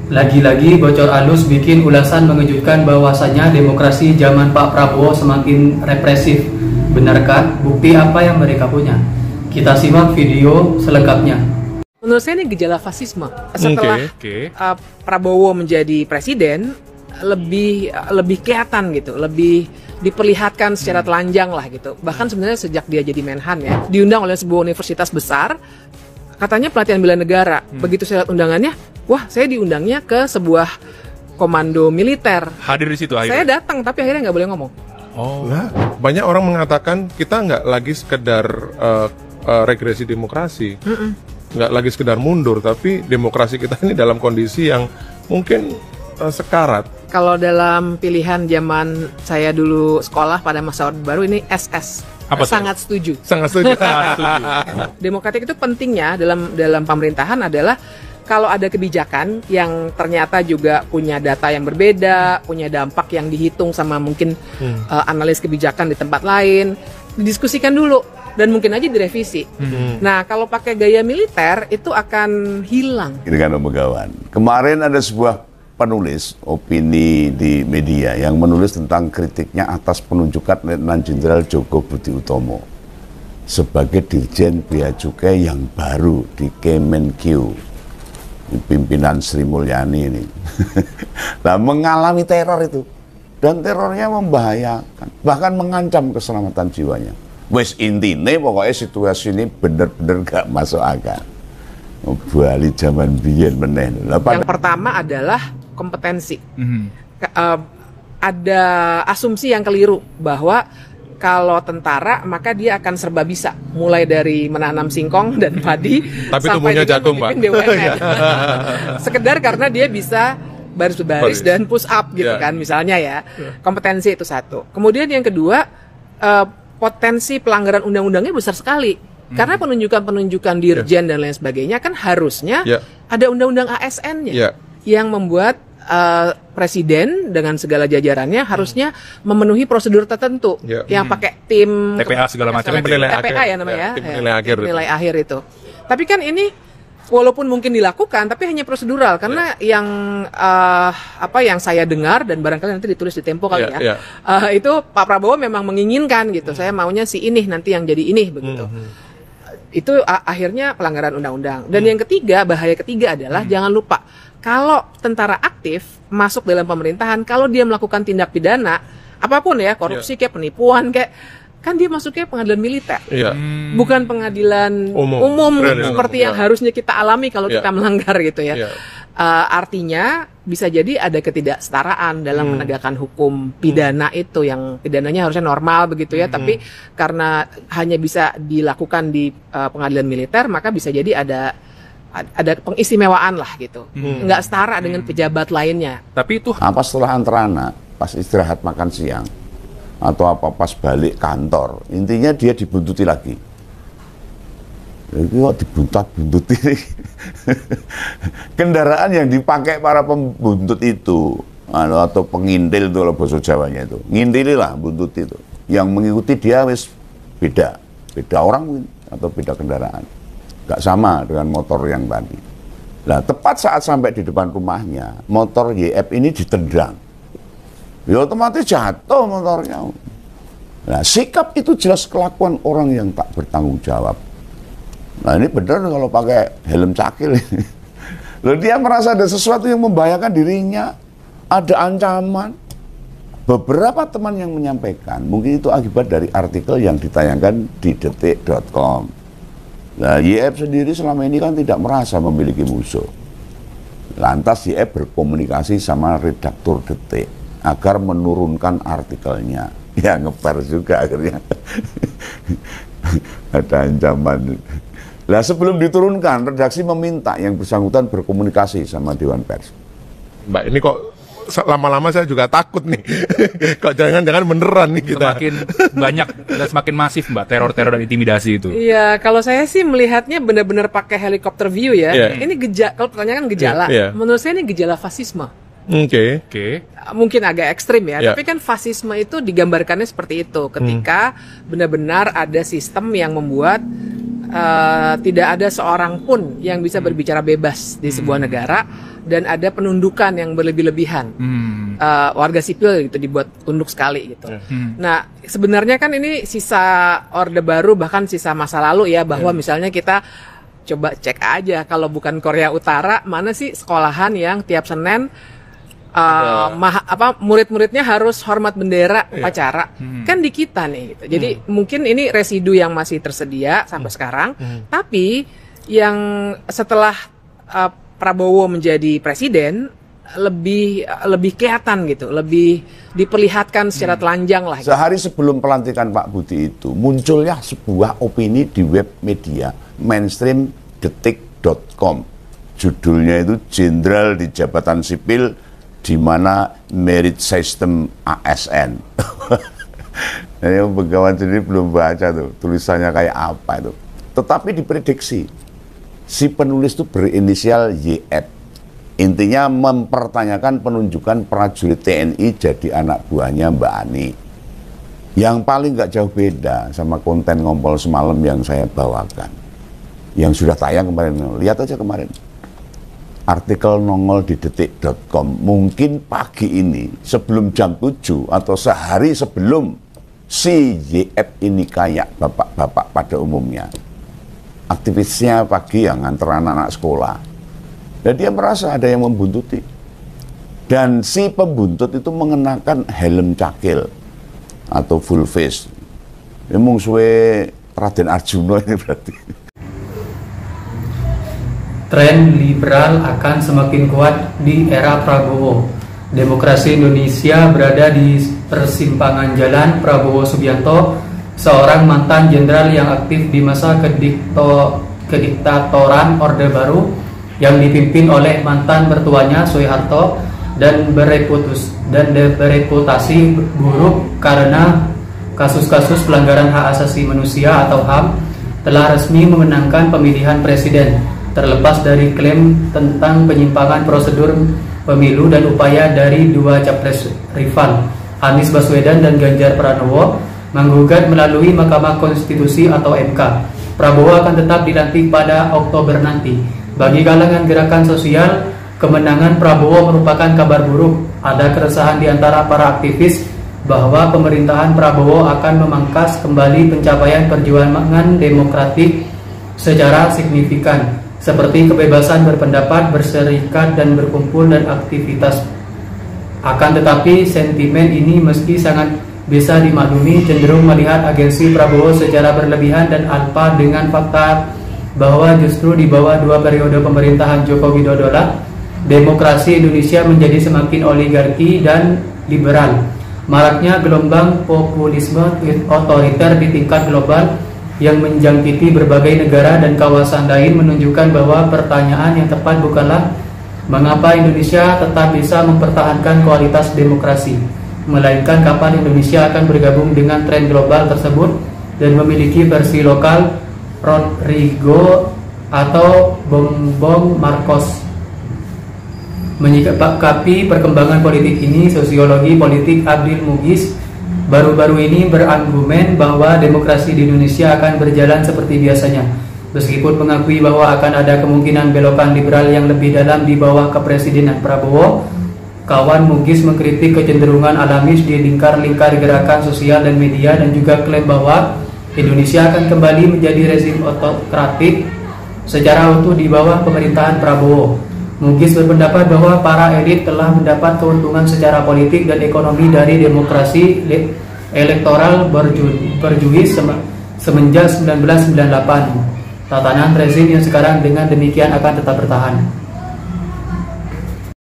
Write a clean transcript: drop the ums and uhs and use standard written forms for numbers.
Lagi-lagi bocor halus bikin ulasan mengejutkan bahwasanya demokrasi zaman Pak Prabowo semakin represif. Benarkah? Bukti apa yang mereka punya? Kita simak video selengkapnya. Menurut saya ini gejala fasisme. Setelah Prabowo menjadi presiden, lebih kelihatan gitu, lebih diperlihatkan secara telanjang lah gitu. Bahkan sebenarnya sejak dia jadi Menhan ya, diundang oleh sebuah universitas besar, katanya pelatihan bela negara. Begitu saya lihat undangannya, wah saya diundangnya ke sebuah komando militer. Hadir di situ akhirnya? Saya datang, tapi akhirnya nggak boleh ngomong. Oh. Nah, banyak orang mengatakan kita nggak lagi sekedar regresi demokrasi, nggak lagi sekedar mundur, tapi demokrasi kita ini dalam kondisi yang mungkin sekarat. Kalau dalam pilihan zaman saya dulu sekolah pada masa Orde Baru ini SS. Apa sangat setuju. Sangat setuju. Demokratik itu pentingnya dalam pemerintahan adalah kalau ada kebijakan yang ternyata juga punya data yang berbeda, punya dampak yang dihitung sama mungkin analis kebijakan di tempat lain, didiskusikan dulu dan mungkin aja direvisi. Nah, kalau pakai gaya militer itu akan hilang. Ini kan Om Begawan. Kemarin ada sebuah penulis opini di media yang menulis tentang kritiknya atas penunjukan Letnan Jenderal Joko Budi Utomo sebagai Dirjen Bea Cukai yang baru di Kemenkeu, pimpinan Sri Mulyani ini. Nah, mengalami teror itu, dan terornya membahayakan, bahkan mengancam keselamatan jiwanya. Wes intine pokoknya situasi ini bener-bener gak masuk akal. Bali zaman biyen meneh. Yang pertama adalah kompetensi. Ada asumsi yang keliru bahwa kalau tentara maka dia akan serba bisa, mulai dari menanam singkong dan padi sampai jagung, Pak. BUMN. Sekedar karena dia bisa baris-baris dan push up gitu kan misalnya ya. Kompetensi itu satu. Kemudian yang kedua, potensi pelanggaran undang-undangnya besar sekali. Karena penunjukan dirjen dan lain sebagainya kan harusnya ada undang-undang ASN-nya yang membuat presiden dengan segala jajarannya harusnya memenuhi prosedur tertentu yang pakai tim TPA segala macam, TPA ya namanya, tim penilai akhir itu. Tapi kan ini walaupun mungkin dilakukan tapi hanya prosedural karena yang saya dengar dan barangkali nanti ditulis di Tempo kali itu Pak Prabowo memang menginginkan gitu, saya maunya si ini nanti yang jadi ini begitu. Itu akhirnya pelanggaran undang-undang. Dan yang ketiga, bahaya ketiga adalah jangan lupa kalau tentara aktif masuk dalam pemerintahan, kalau dia melakukan tindak pidana apapun ya, korupsi kayak penipuan kayak, kan dia masuknya pengadilan militer, bukan pengadilan umum seperti yang harusnya kita alami kalau kita melanggar gitu ya. Artinya bisa jadi ada ketidaksetaraan dalam menegakkan hukum pidana itu, yang pidananya harusnya normal begitu ya, tapi karena hanya bisa dilakukan di pengadilan militer, maka bisa jadi ada pengistimewaan lah gitu, nggak setara dengan pejabat lainnya. Tapi itu apa setelah antarana, pas istirahat makan siang, atau apa pas balik kantor, intinya dia dibuntuti lagi. Ini kok dibuntuti kendaraan yang dipakai para pembuntut itu atau pengintil itu, kalau bahasa Jawanya itu ngintili lah, buntut itu yang mengikuti dia wis beda orang atau beda kendaraan, nggak sama dengan motor yang tadi. Nah, tepat saat sampai di depan rumahnya, motor YF ini ditendang, ya otomatis jatuh motornya. Nah, sikap itu jelas kelakuan orang yang tak bertanggung jawab. Nah, ini benar kalau pakai helm cakil ini. Loh, dia merasa ada sesuatu yang membahayakan dirinya, ada ancaman. Beberapa teman yang menyampaikan, mungkin itu akibat dari artikel yang ditayangkan di detik.com. Nah, YF sendiri selama ini kan tidak merasa memiliki musuh. Lantas YF berkomunikasi sama redaktur Detik agar menurunkan artikelnya. Ya, ngepers juga akhirnya. Ada ancaman. Nah, sebelum diturunkan, redaksi meminta yang bersangkutan berkomunikasi sama Dewan Pers. Mbak, ini kok lama-lama saya juga takut nih. Kok jangan-jangan beneran nih kita. Semakin banyak dan semakin masif, Mbak, teror-teror dan intimidasi itu. Iya, kalau saya sih melihatnya benar-benar pakai helikopter view ya. Ini kalau pertanyaan gejala, menurut saya ini gejala fasisme. Oke. Mungkin agak ekstrim ya, tapi kan fasisme itu digambarkannya seperti itu. Ketika benar-benar ada sistem yang membuat tidak ada seorang pun yang bisa berbicara bebas di sebuah negara, dan ada penundukan yang berlebih-lebihan. Warga sipil gitu dibuat tunduk sekali gitu. Nah, sebenarnya kan ini sisa Orde Baru, bahkan sisa masa lalu ya, bahwa misalnya kita coba cek aja kalau bukan Korea Utara, mana sih sekolahan yang tiap Senin murid-muridnya harus hormat bendera upacara. Kan di kita nih gitu. Jadi mungkin ini residu yang masih tersedia sampai sekarang, tapi yang setelah Prabowo menjadi presiden lebih kelihatan gitu, lebih diperlihatkan secara telanjang lah gitu. Sehari sebelum pelantikan Pak Budi itu munculnya sebuah opini di web media mainstream detik.com. Judulnya itu Jenderal di Jabatan Sipil di mana merit system ASN. Yang pegawai sendiri belum baca tuh tulisannya kayak apa itu. Tetapi diprediksi si penulis itu berinisial YF. Intinya mempertanyakan penunjukan prajurit TNI jadi anak buahnya Mbak Ani. Yang paling nggak jauh beda sama konten ngompol semalam yang saya bawakan. Yang sudah tayang kemarin. Lihat aja kemarin. Artikel nongol di detik.com. Mungkin pagi ini sebelum jam 7 atau sehari sebelum si YF ini kayak bapak-bapak pada umumnya. Aktivisnya pagi yang nganter anak-anak sekolah. Dan dia merasa ada yang membuntuti. Dan si pembuntut itu mengenakan helm cakil atau full face. Emang suwe Raden Arjuna ini berarti. Tren liberal akan semakin kuat di era Prabowo. Demokrasi Indonesia berada di persimpangan jalan. Prabowo Subianto, seorang mantan jenderal yang aktif di masa kediktatoran Orde Baru yang dipimpin oleh mantan mertuanya Soeharto dan bereputasi buruk karena kasus-kasus pelanggaran hak asasi manusia atau HAM, telah resmi memenangkan pemilihan presiden. Terlepas dari klaim tentang penyimpangan prosedur pemilu dan upaya dari dua capres rival, Anies Baswedan dan Ganjar Pranowo, menggugat melalui Mahkamah Konstitusi atau MK. Prabowo akan tetap dilantik pada Oktober nanti. Bagi kalangan gerakan sosial, kemenangan Prabowo merupakan kabar buruk. Ada keresahan di antara para aktivis bahwa pemerintahan Prabowo akan memangkas kembali pencapaian perjuangan demokratik secara signifikan, seperti kebebasan berpendapat, berserikat dan berkumpul dan aktivitas. Akan tetapi sentimen ini meski sangat bisa dimaklumi, cenderung melihat agensi Prabowo secara berlebihan dan alpa dengan fakta bahwa justru di bawah dua periode pemerintahan Joko Widodo lah, demokrasi Indonesia menjadi semakin oligarki dan liberal. Maraknya gelombang populisme otoriter di tingkat global yang menjangkiti berbagai negara dan kawasan lain menunjukkan bahwa pertanyaan yang tepat bukanlah mengapa Indonesia tetap bisa mempertahankan kualitas demokrasi, melainkan kapan Indonesia akan bergabung dengan tren global tersebut dan memiliki versi lokal Rodrigo atau Bongbong Marcos. Menyikapi perkembangan politik ini, sosiologi politik Abdil Mughis baru-baru ini berargumen bahwa demokrasi di Indonesia akan berjalan seperti biasanya, meskipun mengakui bahwa akan ada kemungkinan belokan liberal yang lebih dalam di bawah kepresidenan Prabowo. Kawan Mughis mengkritik kecenderungan alamis di lingkar-lingkar gerakan sosial dan media dan juga klaim bahwa Indonesia akan kembali menjadi rezim otokratik secara utuh di bawah pemerintahan Prabowo. Mughis berpendapat bahwa para elit telah mendapat keuntungan secara politik dan ekonomi dari demokrasi elektoral berjuis semenjak 1998. Tatanan rezim yang sekarang dengan demikian akan tetap bertahan.